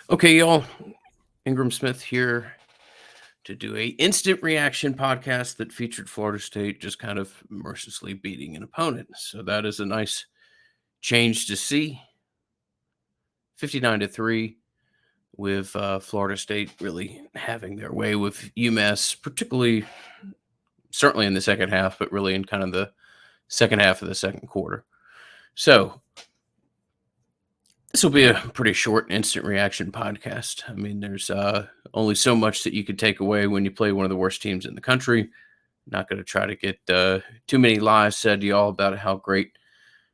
Okay, y'all. Ingram Smith here to do a instant reaction podcast that featured Florida State just kind of mercilessly beating an opponent. So that is a nice change to see. 59-3 with Florida State really having their way with UMass, particularly certainly in the second half, but really in kind of the second half of the second quarter. So this will be a pretty short instant reaction podcast. I mean, there's only so much that you could take away when you play one of the worst teams in the country. Not going to try to get too many lies said to y'all about how great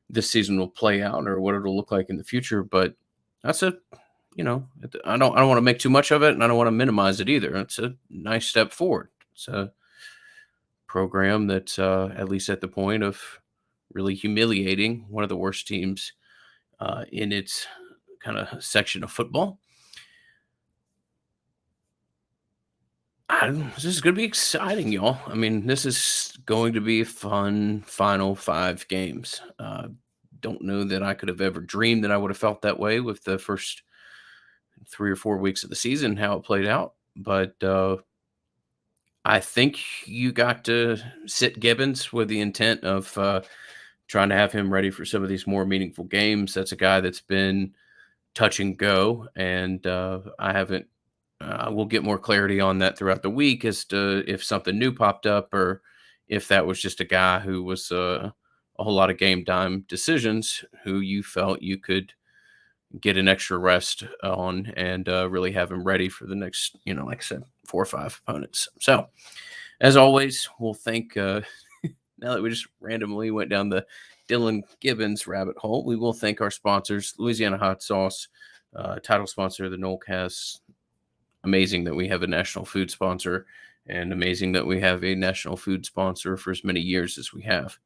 this season will play out or what it'll look like in the future. But that's I don't want to make too much of it, and I don't want to minimize it either. It's a nice step forward. It's a program that's at least at the point of really humiliating one of the worst teams in its kind of section of football. This is going to be exciting, y'all. I mean, this is going to be a fun final 5 games. Don't know that I could have ever dreamed that I would have felt that way with the first 3 or 4 weeks of the season, how it played out. But I think you got to sit Gibbons with the intent of trying to have him ready for some of these more meaningful games. That's a guy that's been touch and go, and I haven't. We'll get more clarity on that throughout the week as to if something new popped up or if that was just a guy who was a whole lot of game time decisions who you felt you could get an extra rest on and really have him ready for the next, like I said, 4 or 5 opponents. So, as always, we'll thank. Now that we just randomly went down the Dylan Gibbons rabbit hole, we will thank our sponsors, Louisiana Hot Sauce, title sponsor of the Nolecast. Amazing that we have a national food sponsor, and amazing that we have a national food sponsor for as many years as we have.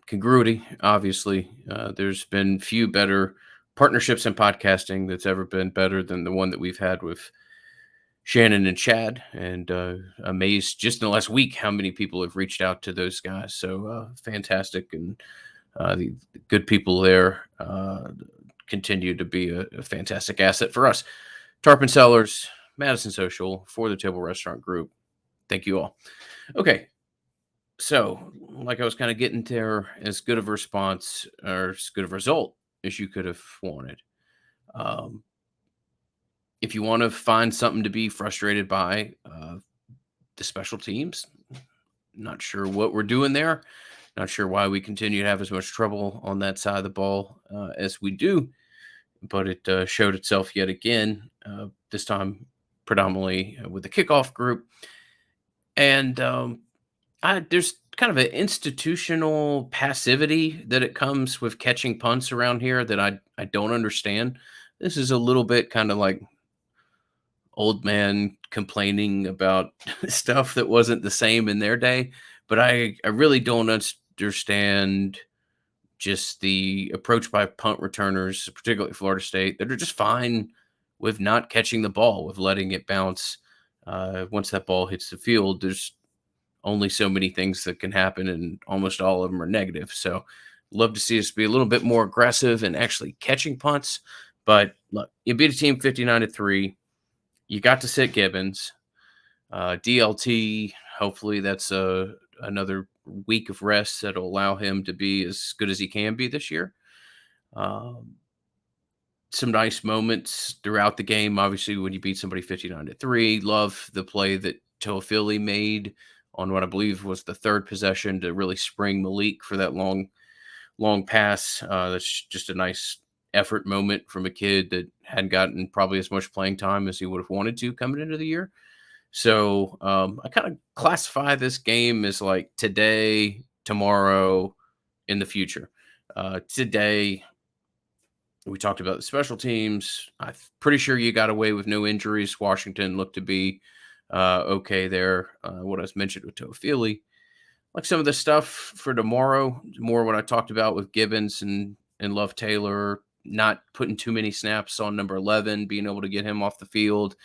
Congruity, obviously. There's been few better partnerships in podcasting that's ever been better than the one that we've had with Shannon and Chad, and amazed just in the last week how many people have reached out to those guys. So fantastic, and the good people there continue to be a fantastic asset for us. Tarpon Cellars, Madison Social, For the Table Restaurant Group. Thank you all. Okay. So, like I was kind of getting there, as good of a response or as good of a result as you could have wanted. If you want to find something to be frustrated by, the special teams, not sure what we're doing there. Not sure why we continue to have as much trouble on that side of the ball as we do. But it showed itself yet again, this time predominantly with the kickoff group. And there's kind of an institutional passivity that it comes with catching punts around here that I don't understand. This is a little bit kind of like old man complaining about stuff that wasn't the same in their day. But I really don't understand just the approach by punt returners, particularly Florida State, that are just fine with not catching the ball, with letting it bounce. Once that ball hits the field, there's only so many things that can happen, and almost all of them are negative. So, love to see us be a little bit more aggressive and actually catching punts. But look, you beat a team 59-3. You got to sit Gibbons. DLT, hopefully that's another week of rest that'll allow him to be as good as he can be this year. Some nice moments throughout the game. Obviously, when you beat somebody 59-3, love the play that Toafili made on what I believe was the third possession to really spring Malik for that long pass. That's just a nice effort moment from a kid that hadn't gotten probably as much playing time as he would have wanted to coming into the year. So I kind of classify this game as like today, tomorrow, in the future. Today, we talked about the special teams. I'm pretty sure you got away with no injuries. Washington looked to be okay there. What I was mentioned with Toafili. Like some of the stuff for tomorrow, more what I talked about with Gibbons and Love Taylor, not putting too many snaps on number 11, being able to get him off the field.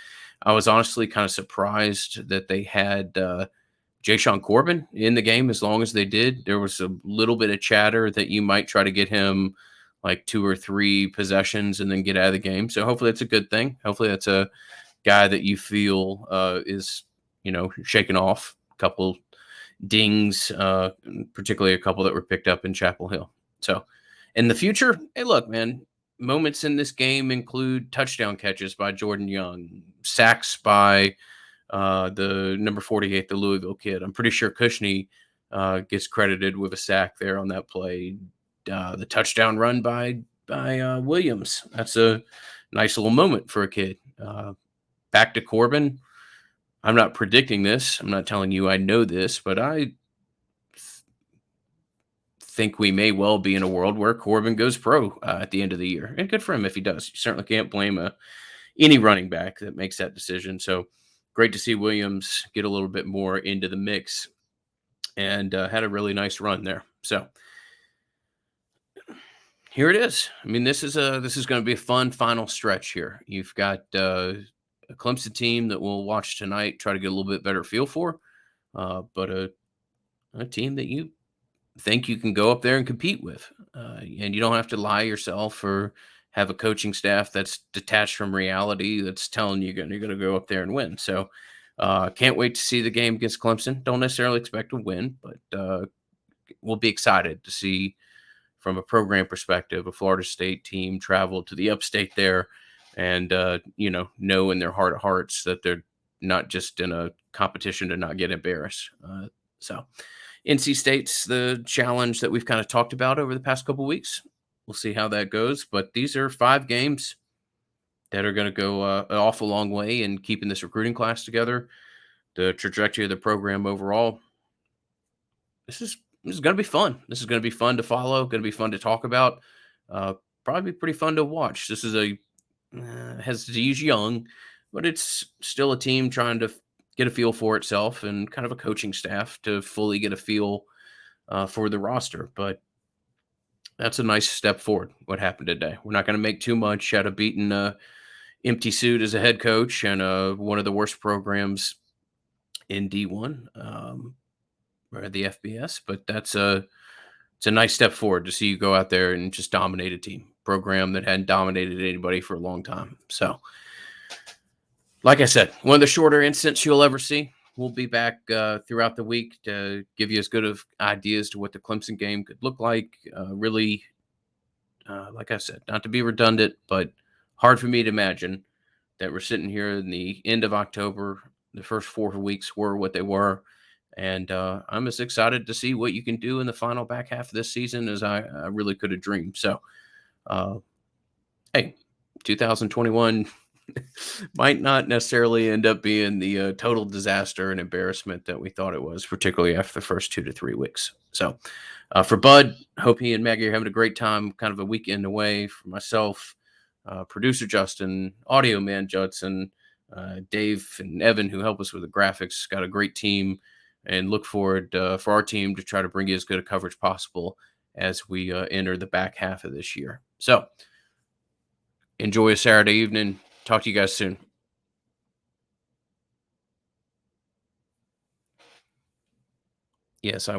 I was honestly kind of surprised that they had Jayshon Corbin in the game as long as they did. There was a little bit of chatter that you might try to get him like 2 or 3 possessions and then get out of the game. So hopefully that's a good thing. Hopefully that's a guy that you feel is, shaking off a couple dings, particularly a couple that were picked up in Chapel Hill. So in the future, hey, look, man, moments in this game include touchdown catches by Jordan Young, sacks by the number 48, the Louisville kid. I'm pretty sure Cushney gets credited with a sack there on that play. The touchdown run by Williams. That's a nice little moment for a kid. Back to Corbin. I'm not predicting this. I'm not telling you I know this, but I think we may well be in a world where Corbin goes pro at the end of the year. And good for him if he does. You certainly can't blame any running back that makes that decision. So great to see Williams get a little bit more into the mix and had a really nice run there. So here it is. I mean, this is going to be a fun final stretch here. You've got a Clemson team that we'll watch tonight, try to get a little bit better feel for, but a team that you think you can go up there and compete with. And you don't have to lie yourself or have a coaching staff that's detached from reality that's telling you you're going to go up there and win. So can't wait to see the game against Clemson. Don't necessarily expect to win, but we'll be excited to see from a program perspective, a Florida State team travel to the upstate there and, know in their heart of hearts that they're not just in a competition to not get embarrassed. So NC State's the challenge that we've kind of talked about over the past couple of weeks. We'll see how that goes. But these are 5 games that are going to go an awful long way in keeping this recruiting class together, the trajectory of the program overall. This is going to be fun. This is going to be fun to follow, going to be fun to talk about. Uh, Probably pretty fun to watch. This is has to use young, but it's still a team trying to get a feel for itself and kind of a coaching staff to fully get a feel for the roster. But that's a nice step forward. What happened today? We're not going to make too much out of beating empty suit as a head coach and one of the worst programs in D1 or the FBS. But it's a nice step forward to see you go out there and just dominate a team program that hadn't dominated anybody for a long time. So, like I said, one of the shorter incidents you'll ever see. We'll be back throughout the week to give you as good of ideas to what the Clemson game could look like. Really, like I said, not to be redundant, but hard for me to imagine that we're sitting here in the end of October. The first 4 weeks were what they were. And I'm as excited to see what you can do in the final back half of this season as I really could have dreamed. So, uh, hey, 2021 might not necessarily end up being the total disaster and embarrassment that we thought it was, particularly after the first 2 to 3 weeks. So, for Bud, hope he and Maggie are having a great time, kind of a weekend away. For myself, producer Justin, audio man Judson, Dave and Evan, who help us with the graphics, got a great team, and look forward for our team to try to bring you as good a coverage possible as we enter the back half of this year. So, enjoy a Saturday evening. Talk to you guys soon. Yes, I